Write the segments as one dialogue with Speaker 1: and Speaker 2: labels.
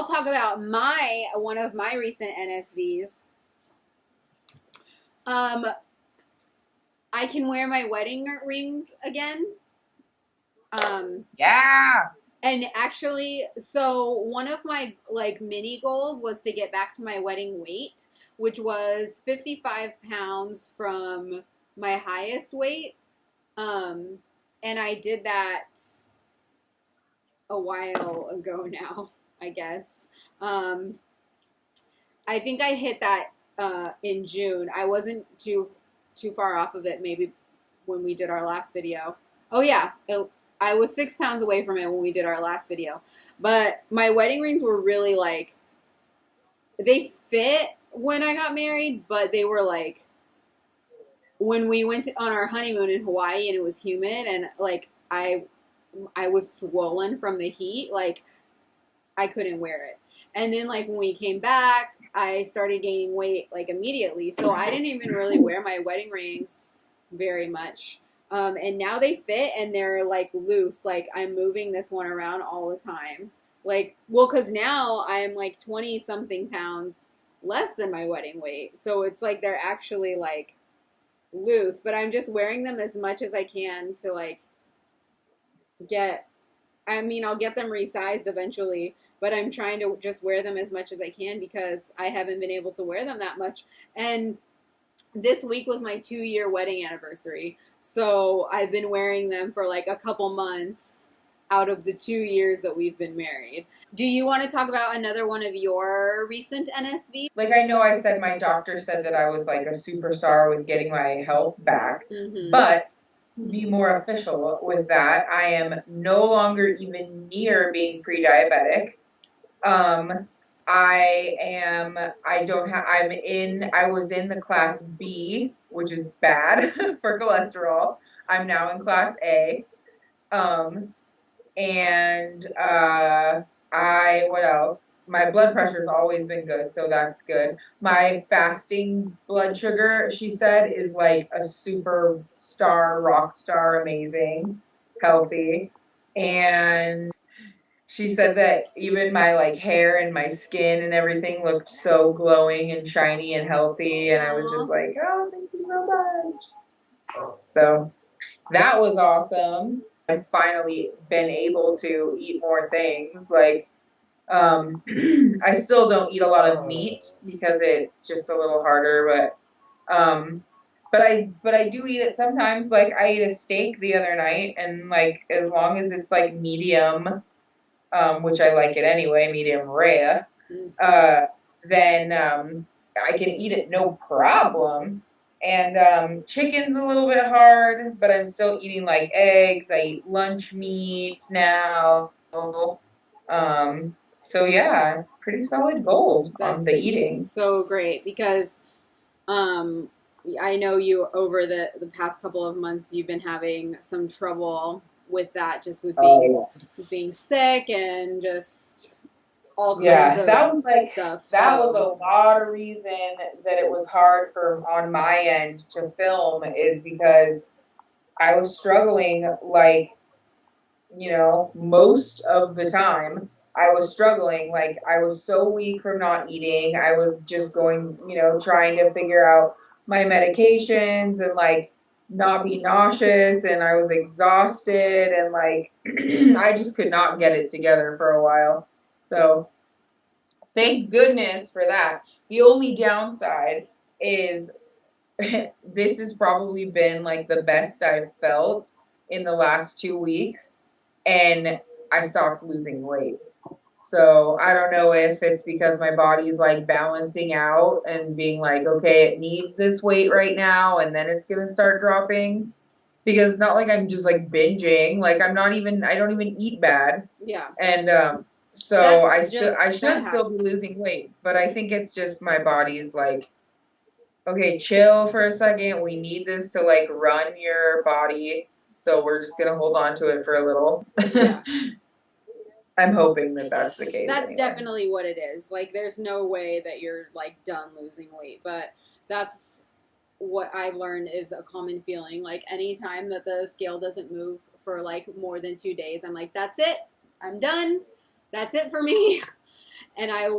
Speaker 1: talk about one of my recent NSVs. I can wear my wedding rings again.
Speaker 2: Yes.
Speaker 1: And actually, so one of my like mini goals was to get back to my wedding weight, which was 55 pounds from my highest weight. And I did that a while ago now, I guess. I think I hit that in June. I wasn't too far off of it, maybe when we did our last video. Oh yeah, I was 6 pounds away from it when we did our last video. But my wedding rings were really like, they fit when I got married, but they were like, when we went on our honeymoon in Hawaii and it was humid and like I was swollen from the heat, like I couldn't wear it. And then like when we came back, I started gaining weight like immediately. So I didn't even really wear my wedding rings very much. And now they fit and they're like loose. Like I'm moving this one around all the time. Like, well, cause now I'm like 20 something pounds less than my wedding weight. So it's like, they're actually like loose, but I'm just wearing them as much as I can to like I'll get them resized eventually, but I'm trying to just wear them as much as I can because I haven't been able to wear them that much. And this week was my 2-year wedding anniversary. So I've been wearing them for like a couple months out of the 2 years that we've been married. Do you want to talk about another one of your recent NSV?
Speaker 2: Like I know I said my doctor said that I was like a superstar with getting my health back.
Speaker 1: Mm-hmm.
Speaker 2: But to be more official with that, I am no longer even near being pre-diabetic. I was in the class B, which is bad for cholesterol. I'm now in class A. What else? My blood pressure's always been good, so that's good. My fasting blood sugar, she said, is like a superstar, rock star, amazing, healthy. And she said that even my like hair and my skin and everything looked so glowing and shiny and healthy. And I was just like, oh, thank you so much. So that was awesome. I've finally been able to eat more things. Like, I still don't eat a lot of meat because it's just a little harder, but I do eat it sometimes. Like I ate a steak the other night, and like as long as it's like medium, which I like it anyway, medium rare, then I can eat it no problem. And chicken's a little bit hard, but I'm still eating like eggs. I eat lunch meat now. So yeah, pretty solid gold on the eating.
Speaker 1: So great because I know you over the past couple of months you've been having some trouble with that, just with being sick and just all kinds of
Speaker 2: that was like
Speaker 1: stuff.
Speaker 2: That was a lot of reason that it was hard on my end to film is because I was struggling like, most of the time. I was struggling, like I was so weak from not eating. I was just going, trying to figure out my medications and like not be nauseous, and I was exhausted and like I just could not get it together for a while. So thank goodness for that. The only downside is this has probably been like the best I've felt in the last 2 weeks, and I stopped losing weight. So I don't know if it's because my body's like balancing out and being like, okay, it needs this weight right now, and then it's gonna start dropping. Because it's not like I'm just like binging. Like I don't even eat bad.
Speaker 1: Yeah.
Speaker 2: And so I should still be losing weight, but I think it's just my body's like, okay, chill for a second. We need this to like run your body, so we're just gonna hold on to it for a little.
Speaker 1: Yeah.
Speaker 2: I'm hoping that that's the case.
Speaker 1: That's definitely what it is. Like, there's no way that you're, like, done losing weight. But that's what I've learned is a common feeling. Like, anytime that the scale doesn't move for, like, more than 2 days, I'm like, that's it. I'm done. That's it for me. And I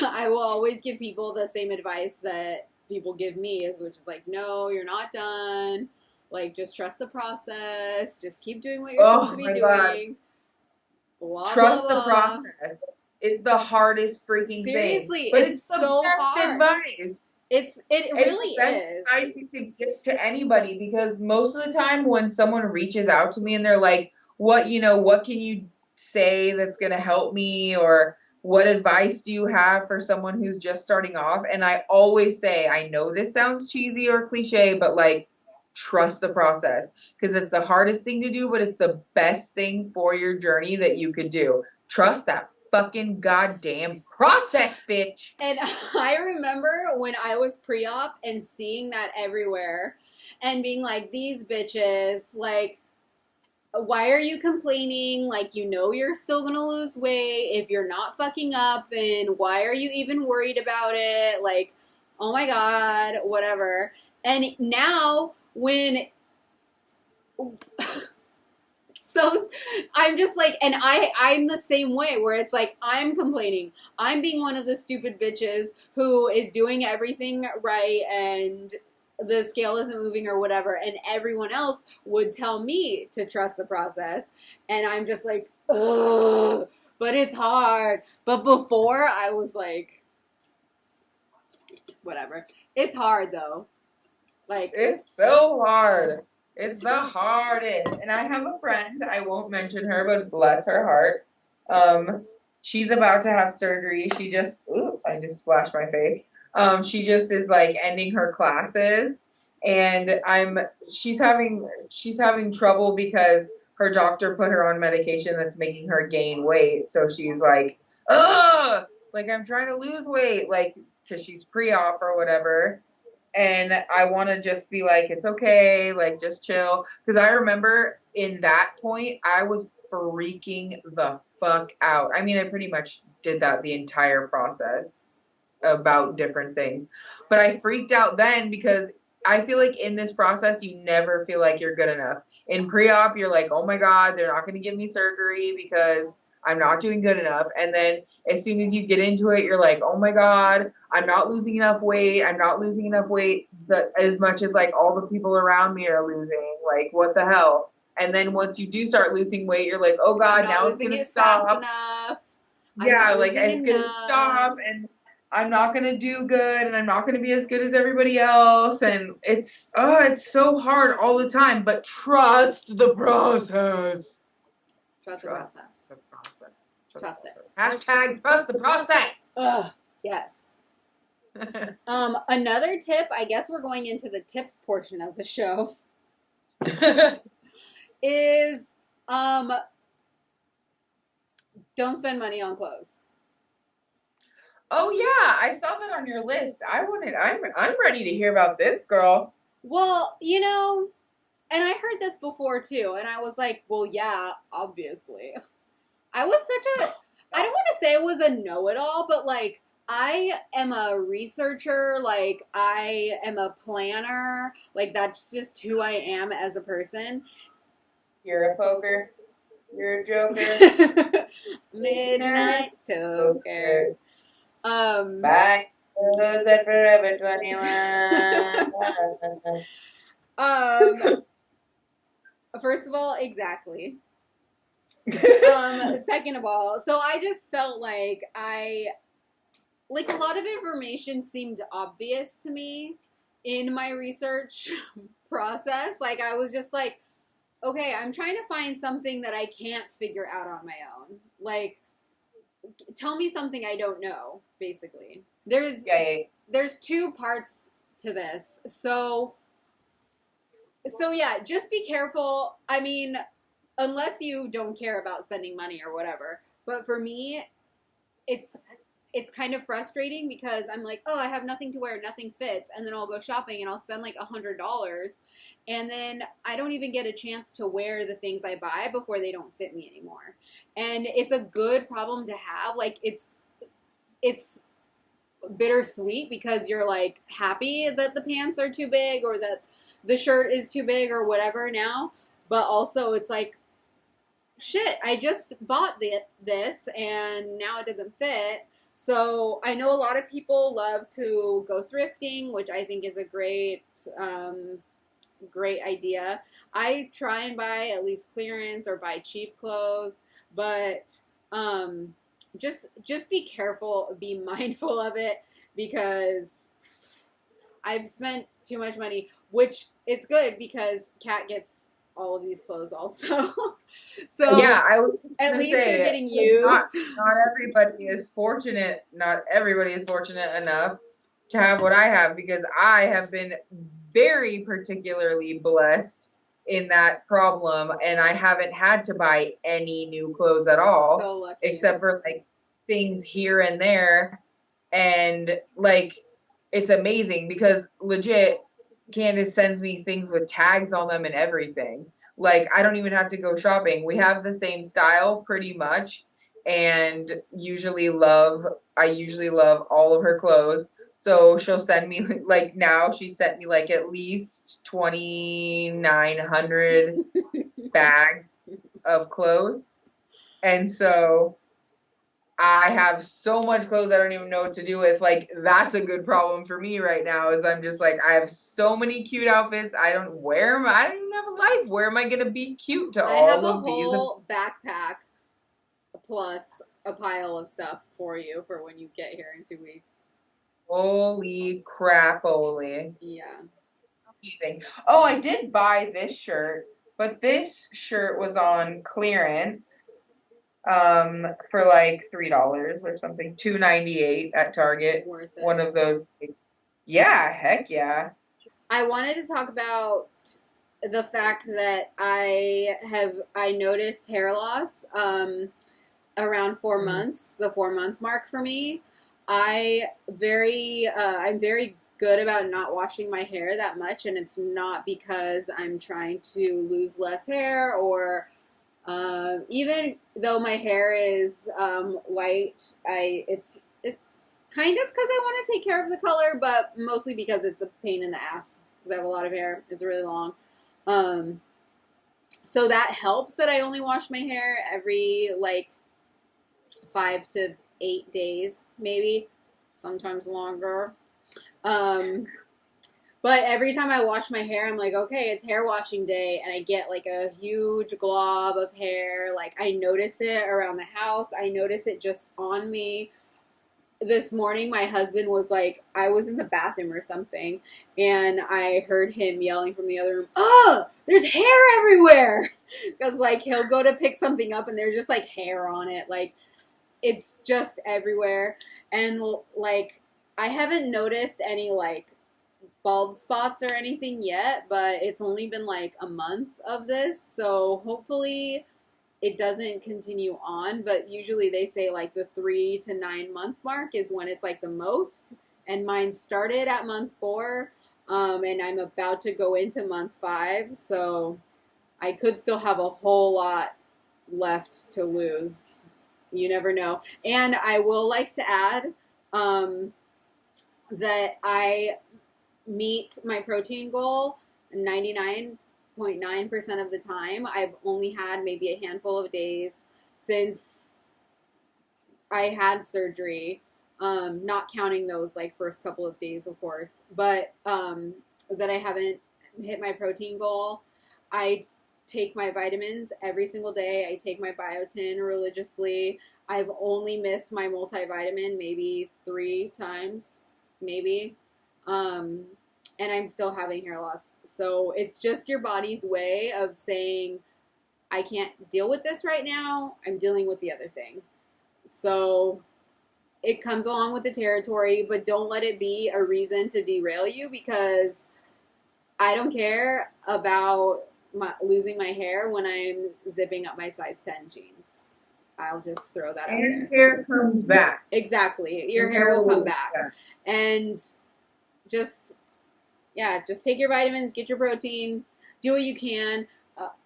Speaker 1: I will always give people the same advice that people give me, is which is like, no, you're not done. Like, just trust the process. Just keep doing what you're supposed to
Speaker 2: Oh
Speaker 1: be
Speaker 2: my God.
Speaker 1: doing. Blah blah
Speaker 2: Trust the
Speaker 1: blah.
Speaker 2: process. It's the hardest freaking thing,
Speaker 1: Seriously,
Speaker 2: but
Speaker 1: it's
Speaker 2: it's the
Speaker 1: so
Speaker 2: best
Speaker 1: hard.
Speaker 2: advice.
Speaker 1: It
Speaker 2: It's the
Speaker 1: really
Speaker 2: best
Speaker 1: is.
Speaker 2: advice you could give to anybody because most of the time when someone reaches out to me and they're like, what can you say that's going to help me, or what advice do you have for someone who's just starting off? And I always say, I know this sounds cheesy or cliche, but like, trust the process because it's the hardest thing to do, but it's the best thing for your journey that you could do. Trust that fucking goddamn process, bitch.
Speaker 1: And I remember when I was pre-op and seeing that everywhere and being like, these bitches, like, why are you complaining? Like, you know you're still gonna lose weight. If you're not fucking up, then why are you even worried about it? Like, oh my God, whatever. And now when so I'm just like, and I'm the same way where it's like I'm complaining. I'm being one of the stupid bitches who is doing everything right and the scale isn't moving or whatever, and everyone else would tell me to trust the process, and I'm just like, ugh, but it's hard. But before I was like, whatever. It's hard though. Like,
Speaker 2: It's so hard. It's the hardest. And I have a friend, I won't mention her, but bless her heart. She's about to have surgery. I just splashed my face. She just is like ending her classes and she's having trouble because her doctor put her on medication that's making her gain weight. So she's like, ugh, like I'm trying to lose weight, like, cause she's pre-op or whatever. And I want to just be like, it's okay, like, just chill. Because I remember in that point, I was freaking the fuck out. I mean, I pretty much did that the entire process about different things. But I freaked out then because I feel like in this process, you never feel like you're good enough. In pre-op, you're like, oh my God, they're not going to give me surgery because I'm not doing good enough. And then as soon as you get into it, you're like, oh my God, I'm not losing enough weight. I'm not losing enough weight as much as like all the people around me are losing. Like, what the hell? And then once you do start losing weight, you're like, oh
Speaker 1: I'm
Speaker 2: God,
Speaker 1: not
Speaker 2: now it's
Speaker 1: losing
Speaker 2: going to
Speaker 1: it fast
Speaker 2: stop.
Speaker 1: enough. I'm
Speaker 2: Yeah,
Speaker 1: not
Speaker 2: like
Speaker 1: losing
Speaker 2: it's going to
Speaker 1: enough.
Speaker 2: stop and I'm not going to do good and I'm not going to be as good as everybody else. And it's so hard all the time, but trust the process.
Speaker 1: Trust the
Speaker 2: Trust
Speaker 1: process.
Speaker 2: the process.
Speaker 1: Trust it.
Speaker 2: Hashtag trust the process.
Speaker 1: Ugh, yes. Another tip, I guess we're going into the tips portion of the show, is don't spend money on clothes.
Speaker 2: Oh yeah, I saw that on your list. I'm ready to hear about this, girl.
Speaker 1: Well, and I heard this before too, and I was like, well, yeah, obviously. I was I don't want to say I was a know-it-all, but like, I am a researcher, like, I am a planner, like, that's just who I am as a person.
Speaker 2: You're a poker. You're a joker.
Speaker 1: Midnight toker.
Speaker 2: Bye. Those at Forever 21.
Speaker 1: First of all, exactly. Second of all, so I just felt like like a lot of information seemed obvious to me in my research process. Like I was just like, okay, I'm trying to find something that I can't figure out on my own. Like, tell me something I don't know, basically. There's two parts to this. So yeah, just be careful. I mean, unless you don't care about spending money or whatever. But for me, it's kind of frustrating because I'm like, oh, I have nothing to wear, nothing fits, and then I'll go shopping and I'll spend like $100, and then I don't even get a chance to wear the things I buy before they don't fit me anymore. And it's a good problem to have. Like it's bittersweet because you're like happy that the pants are too big or that the shirt is too big or whatever now, but also it's like, shit, I just bought this and now it doesn't fit. So I know a lot of people love to go thrifting, which I think is a great idea. I try and buy at least clearance or buy cheap clothes, but um, just be careful, be mindful of it because I've spent too much money, which is good because Kat gets all of these clothes also. So
Speaker 2: Yeah, I was
Speaker 1: at
Speaker 2: gonna
Speaker 1: least they're
Speaker 2: say,
Speaker 1: getting
Speaker 2: like, not
Speaker 1: used.
Speaker 2: not everybody is fortunate. Not everybody is fortunate enough to have what I have because I have been very particularly blessed in that problem, and I haven't had to buy any new clothes at all,
Speaker 1: So lucky.
Speaker 2: except for like things here and there, and like it's amazing because legit, Candace sends me things with tags on them and everything. Like I don't even have to go shopping. We have the same style pretty much and I usually love all of her clothes. So she'll send me like now she sent me like at least 2,900 bags of clothes. And so I have so much clothes I don't even know what to do with. Like that's a good problem for me right now is I'm just like I have so many cute outfits. I don't wear them. I don't even have a life. Where am I going to be cute to
Speaker 1: I have
Speaker 2: all
Speaker 1: a
Speaker 2: of these?
Speaker 1: whole backpack plus a pile of stuff for you for when you get here in 2 weeks.
Speaker 2: Holy crap, holy.
Speaker 1: Yeah.
Speaker 2: Amazing. Oh, I did buy this shirt, but this shirt was on clearance for like $3 or something, 2.98 at Target.
Speaker 1: Worth
Speaker 2: One
Speaker 1: it.
Speaker 2: of those. Yeah, heck yeah.
Speaker 1: I wanted to talk about the fact that I noticed hair loss around 4 months, the 4 month mark for me. I'm very good about not washing my hair that much, and it's not because I'm trying to lose less hair or even though my hair is light, it's kind of because I want to take care of the color, but mostly because it's a pain in the ass because I have a lot of hair. It's really long. Um, so that helps that I only wash my hair every like 5 to 8 days, maybe, sometimes longer. Um, but every time I wash my hair, I'm like, okay, it's hair washing day, and I get like a huge glob of hair. Like I notice it around the house. I notice it just on me. This morning, my husband was like, I was in the bathroom or something, and I heard him yelling from the other room, "Oh, there's hair everywhere!" Because like he'll go to pick something up, and there's just like hair on it. Like it's just everywhere, and like I haven't noticed any like bald spots or anything yet, but it's only been like a month of this, so hopefully it doesn't continue on. But usually they say like the 3 to 9 month mark is when it's like the most, and mine started at month 4, and I'm about to go into month 5, so I could still have a whole lot left to lose. You never know. And I will like to add that I meet my protein goal 99.9% of the time. I've only had maybe a handful of days since I had surgery, not counting those like first couple of days, of course, but that I haven't hit my protein goal. I take my vitamins every single day. I take my biotin religiously. I've only missed my multivitamin maybe 3 times, maybe. Um, and I'm still having hair loss. So it's just your body's way of saying, I can't deal with this right now. I'm dealing with the other thing. So it comes along with the territory, but don't let it be a reason to derail you because I don't care about losing my hair when I'm zipping up my size 10 jeans. I'll just throw that out
Speaker 2: And
Speaker 1: there.
Speaker 2: hair comes back.
Speaker 1: Exactly. Your hair will come back. And just take your vitamins, get your protein, do what you can.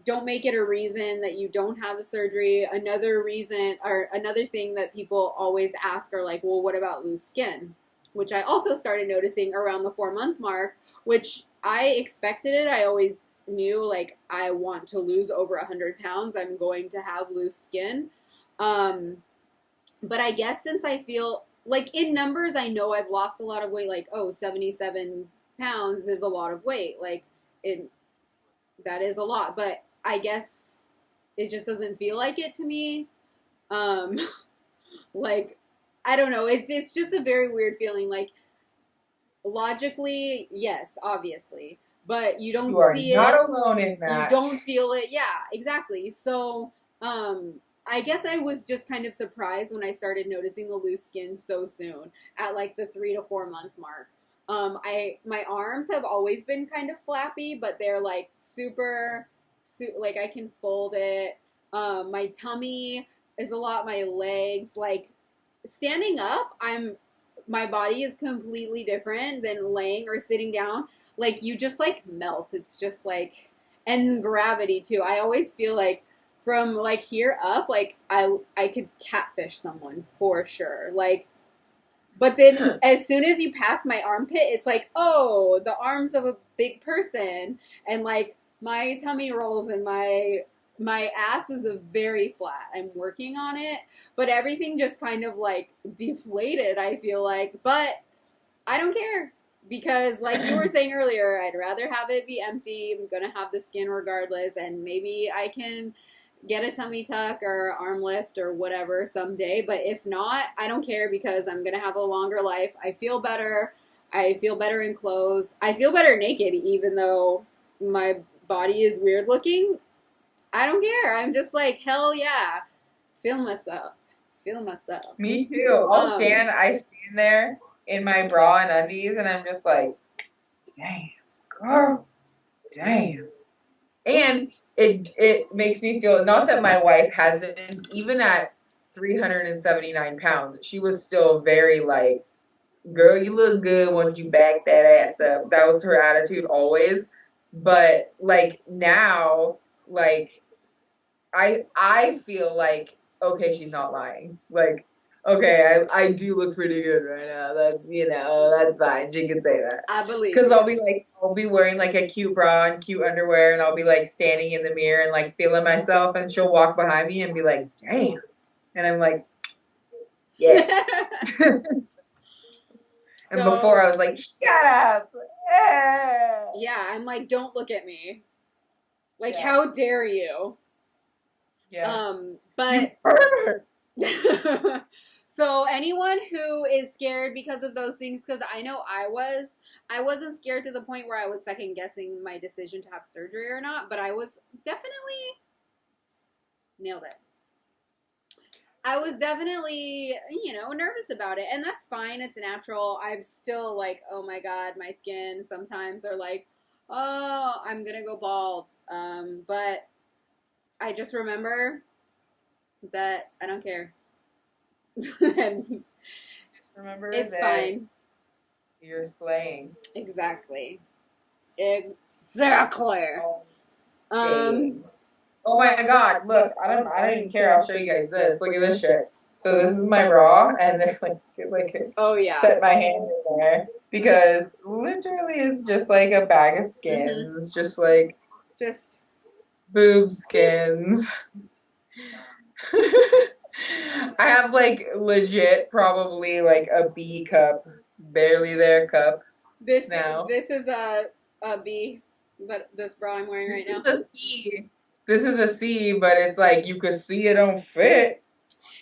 Speaker 1: Don't make it a reason that you don't have the surgery. Another reason or another thing that people always ask are like, well, what about loose skin? Which I also started noticing around the 4 month mark, which I expected it. I always knew, like, I want to lose over 100 pounds. I'm going to have loose skin. Um, but I guess since I feel like in numbers, I know I've lost a lot of weight. Like, oh, 77 pounds is a lot of weight. Like, it that is a lot. But I guess it just doesn't feel like it to me. Um, like, I don't know. It's just a very weird feeling. Like, logically, yes, obviously, but you don't
Speaker 2: You are
Speaker 1: see
Speaker 2: not
Speaker 1: it.
Speaker 2: alone in
Speaker 1: You
Speaker 2: that.
Speaker 1: don't feel it. Yeah, exactly. So, I guess I was just kind of surprised when I started noticing the loose skin so soon at like the 3 to 4 month mark. My arms have always been kind of flappy, but they're like like I can fold it. My tummy is a lot. My legs, like standing up, my body is completely different than laying or sitting down. Like you just like melt. It's just like, and gravity too. I always feel like from like here up, like I could catfish someone for sure. Like, but then as soon as you pass my armpit, it's like, oh, the arms of a big person, and like my tummy rolls and my ass is a very flat. I'm working on it, but everything just kind of like deflated, I feel like. But I don't care because like you were saying earlier, I'd rather have it be empty. I'm going to have the skin regardless, and maybe I can get a tummy tuck or arm lift or whatever someday, but if not, I don't care because I'm going to have a longer life. I feel better. I feel better in clothes. I feel better naked even though my body is weird looking. I don't care. I'm just like, hell yeah. Feel myself. Feel myself.
Speaker 2: Me too. I stand there in my bra and undies, and I'm just like, damn, girl, damn. And it makes me feel, not that my wife hasn't, even at 379 pounds, she was still very like, girl, you look good once you back that ass up. That was her attitude always. But like now, like I feel like, okay, she's not lying. Like, okay, I do look pretty good right now. That's fine. She can say that.
Speaker 1: I believe
Speaker 2: Because
Speaker 1: you.
Speaker 2: I'll be wearing like a cute bra and cute underwear, and I'll be like standing in the mirror and like feeling myself, and she'll walk behind me and be like, damn. And I'm like, yeah. And
Speaker 1: So,
Speaker 2: before I was like, shut up.
Speaker 1: yeah, I'm like, don't look at me. Like,
Speaker 2: Yeah.
Speaker 1: how dare you?
Speaker 2: Yeah.
Speaker 1: But
Speaker 2: You
Speaker 1: so anyone who is scared because of those things, because I know I wasn't scared to the point where I was second guessing my decision to have surgery or not, but I was definitely nailed it. I was definitely, nervous about it, and that's fine. It's natural. I'm still like, oh my god, my skin sometimes are like, oh, I'm gonna go bald. But I just remember that I don't care. And
Speaker 2: just remember
Speaker 1: it's
Speaker 2: that
Speaker 1: fine.
Speaker 2: you're slaying.
Speaker 1: Exactly. Exactly.
Speaker 2: Dang. Oh my god, look, I don't even care, I'll show you guys this. Look at this shit. So this is my bra, and they're like
Speaker 1: Oh yeah.
Speaker 2: set my hand in there. Because literally it's just like a bag of skins.
Speaker 1: Mhm.
Speaker 2: It's just like
Speaker 1: Just
Speaker 2: boob skins. I have like legit probably like a B cup, barely there cup now.
Speaker 1: this is a B, but this bra I'm wearing right now.
Speaker 2: This is a C. This is a C, but it's like you could see it don't fit.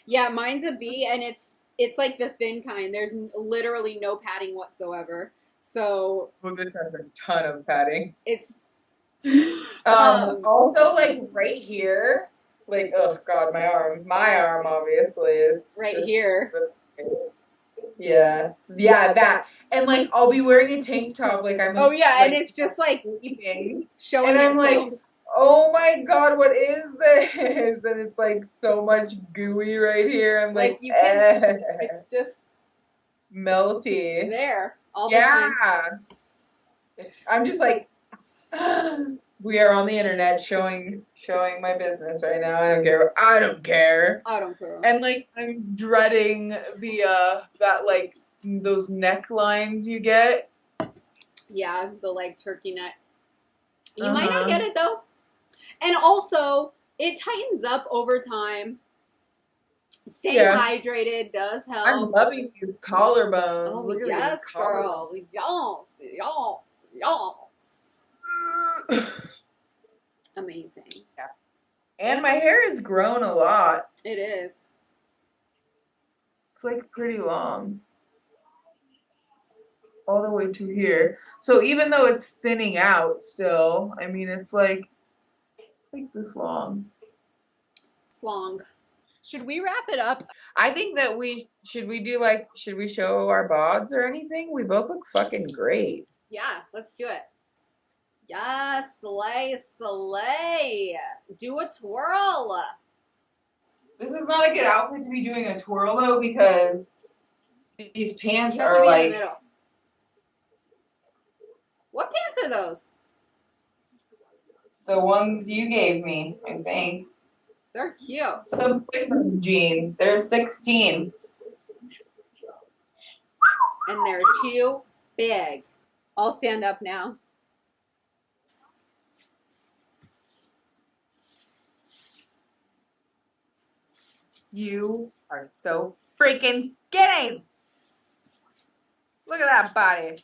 Speaker 1: Yeah, mine's a B, and it's like the thin kind. There's literally no padding whatsoever. So
Speaker 2: Well, this has a ton of padding.
Speaker 1: it's
Speaker 2: Also like right here, like oh god, my arm obviously is
Speaker 1: right
Speaker 2: just,
Speaker 1: here.
Speaker 2: yeah, that, and like I'll be wearing a tank top, like I'm.
Speaker 1: Oh yeah,
Speaker 2: like,
Speaker 1: and it's just like
Speaker 2: sleeping,
Speaker 1: showing
Speaker 2: and I'm
Speaker 1: itself.
Speaker 2: like, oh my god, what is this? And it's like so much gooey right here. I'm like
Speaker 1: you can. It's just
Speaker 2: melty.
Speaker 1: there all the time.
Speaker 2: I'm just like. We are on the internet showing my business right now. I don't care.
Speaker 1: I don't care.
Speaker 2: And like I'm dreading the that like those necklines you get.
Speaker 1: Yeah, the like turkey neck. You might not get it though. And also, it tightens up over time. Staying hydrated does help.
Speaker 2: I'm loving these collarbones.
Speaker 1: Oh,
Speaker 2: Look
Speaker 1: yes,
Speaker 2: at
Speaker 1: girl. Yes, yes, yes. Amazing.
Speaker 2: Yeah. And my hair has grown a lot.
Speaker 1: It is.
Speaker 2: It's like pretty long. All the way to here. So even though it's thinning out still, I mean, it's like this long.
Speaker 1: Slong. Should we wrap it up?
Speaker 2: I think that should we show our bods or anything? We both look fucking great.
Speaker 1: Yeah, let's do it. Yes, slay. Do a twirl.
Speaker 2: This is not a good outfit to be doing a twirl though, because these pants
Speaker 1: You have to
Speaker 2: are
Speaker 1: be
Speaker 2: like
Speaker 1: in the middle. What pants are those?
Speaker 2: the ones you gave me, I think.
Speaker 1: They're cute.
Speaker 2: Some boyfriend jeans. They're 16.
Speaker 1: And they're too big. I'll stand up now.
Speaker 2: You are so freaking skinny. Look at that body.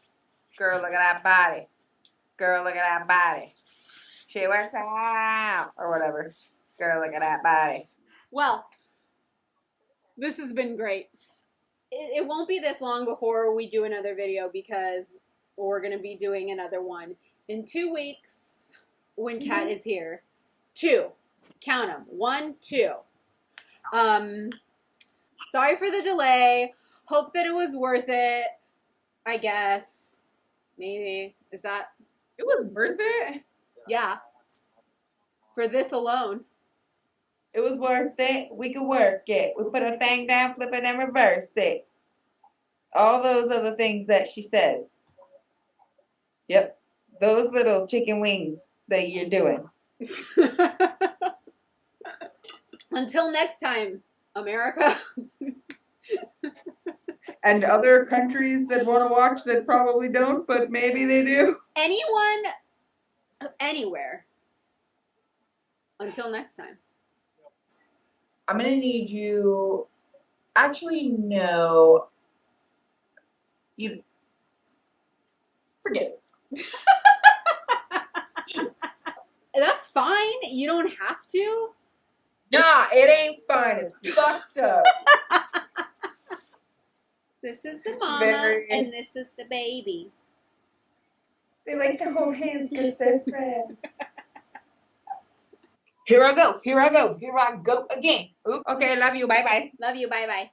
Speaker 2: Girl, look at that body. Girl, look at that body. She works out. Or whatever. Girl, look at that body.
Speaker 1: Well, this has been great. It won't be this long before we do another video because we're going to be doing another one in 2 weeks when Kat is here. 2. Count them. 1, 2. Sorry for the delay. Hope that it was worth it. I guess. Maybe. Is that?
Speaker 2: It was worth it?
Speaker 1: Yeah. For this alone.
Speaker 2: It was worth it. We could work it. We put a thing down, flip it, and reverse it. All those other things that she said. Yep. Those little chicken wings that you're doing.
Speaker 1: Until next time, America.
Speaker 2: And other countries that want to watch that probably don't, but maybe they do.
Speaker 1: Anyone, anywhere. Until next time.
Speaker 2: I'm going to need you. Actually, no. You. Forget it.
Speaker 1: That's fine. You don't have to.
Speaker 2: Nah, it ain't fine. It's fucked up.
Speaker 1: This is the mama, and this is the baby.
Speaker 2: They like to hold hands because they're friends. Here I go. Here I go. Here I go again. Oops. Okay, love you. Bye-bye.
Speaker 1: Love you. Bye-bye.